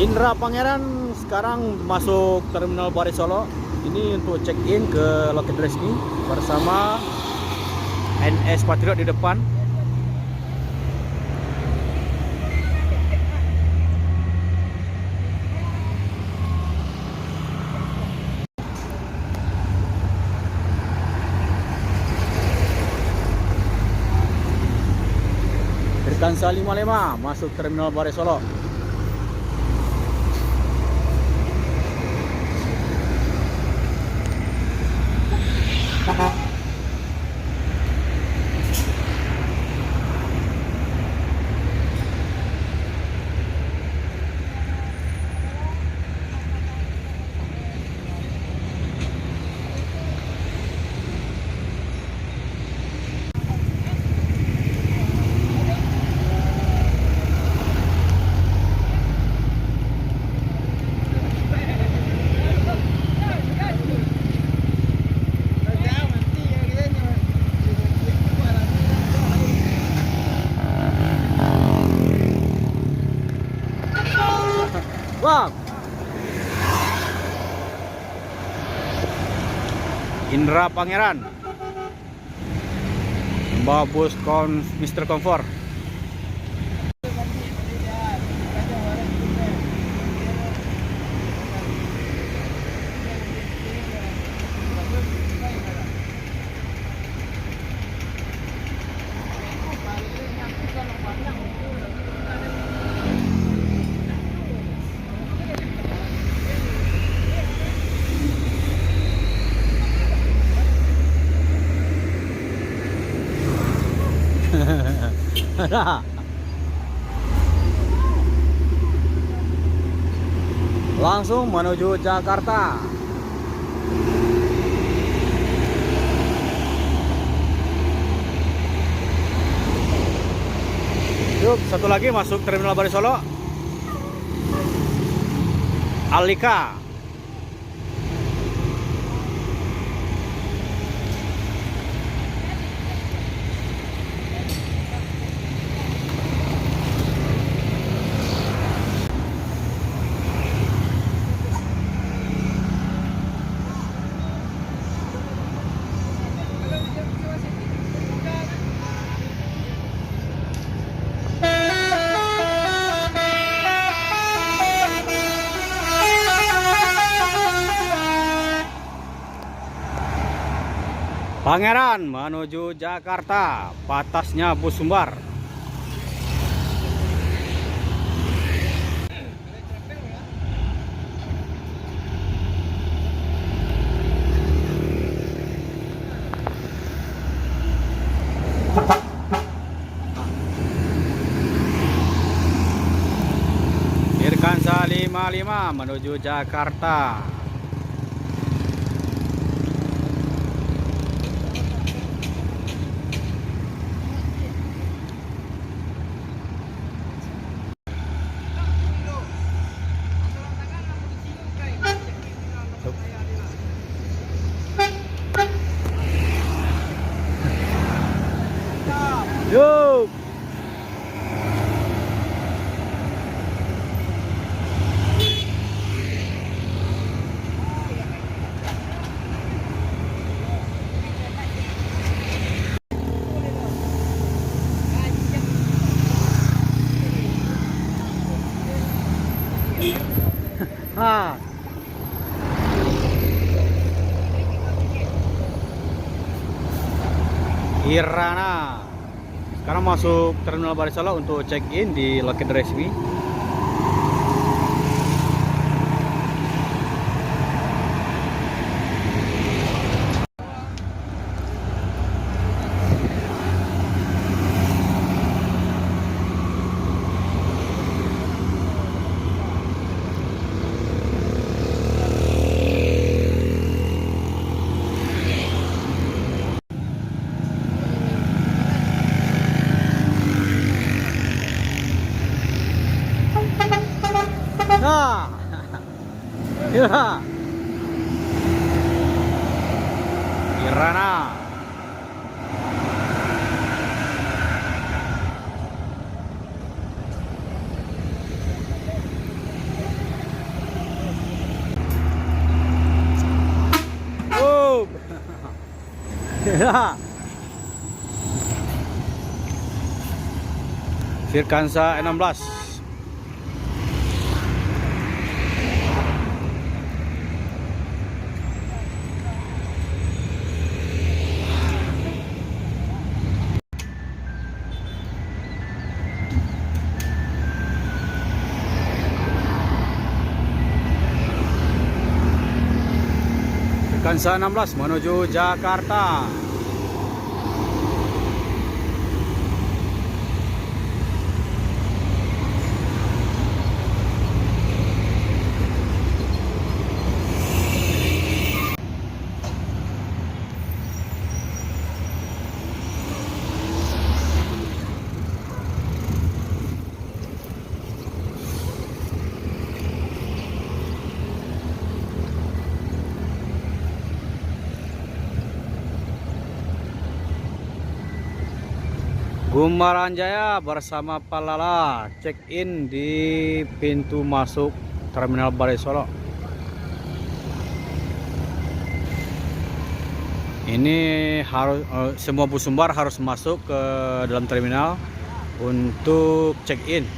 Indra Pangeran sekarang masuk Terminal Bari Solo. Ini untuk check-in ke loket resmi bersama NS Patriot di depan. Irkansa 55 masuk Terminal Bari Solo. Wah, Indra Pangeran membawa bus Mr. Comfort. Langsung menuju Jakarta. Yuk, satu lagi masuk Terminal Bari Solo. Alika. Pangeran menuju Jakarta, batasnya bus Sumbar. Irkansa 55 menuju Jakarta. Yuk. Ah. Irana sekarang masuk Terminal Bari Solo untuk check-in di loket resmi. Nah, ya, Irana. Virkansa 16. Virkansa 16 menuju Jakarta. Gumaran Jaya bersama Palala check in di pintu masuk Terminal Balai Solo. Ini harus semua bus sumbar harus masuk ke dalam terminal untuk check in.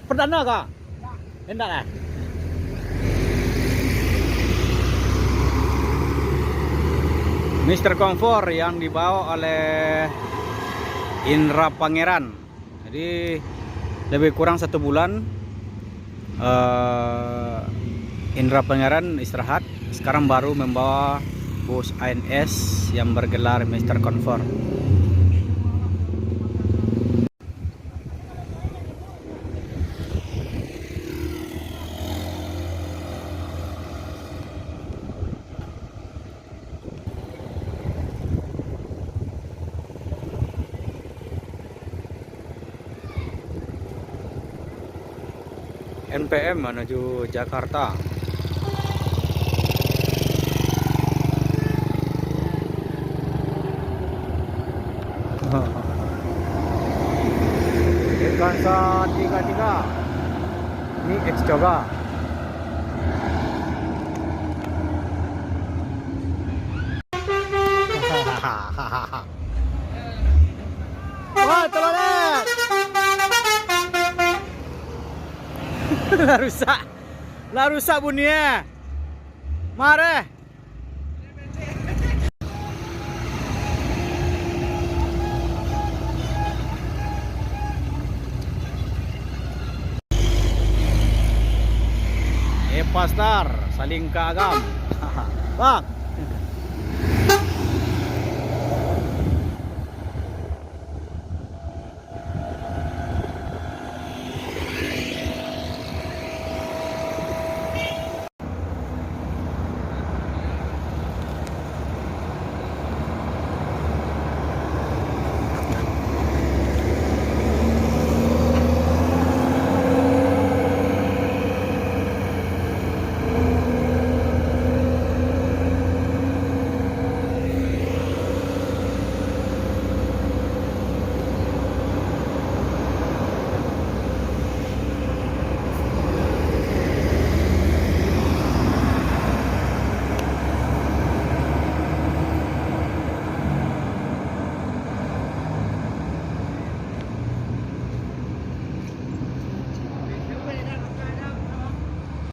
Perdana kak? Enggak lah. Mr. Comfort yang dibawa oleh Indra Pangeran. Jadi lebih kurang 1 bulan Indra Pangeran istirahat. Sekarang baru membawa bus ANS yang bergelar Mr. Comfort. NPM menuju Jakarta. Virkansa 33. Ini X coba. Wah, telolet. La rusak bunyinya. Mare. Pastar saling keagam. Bang.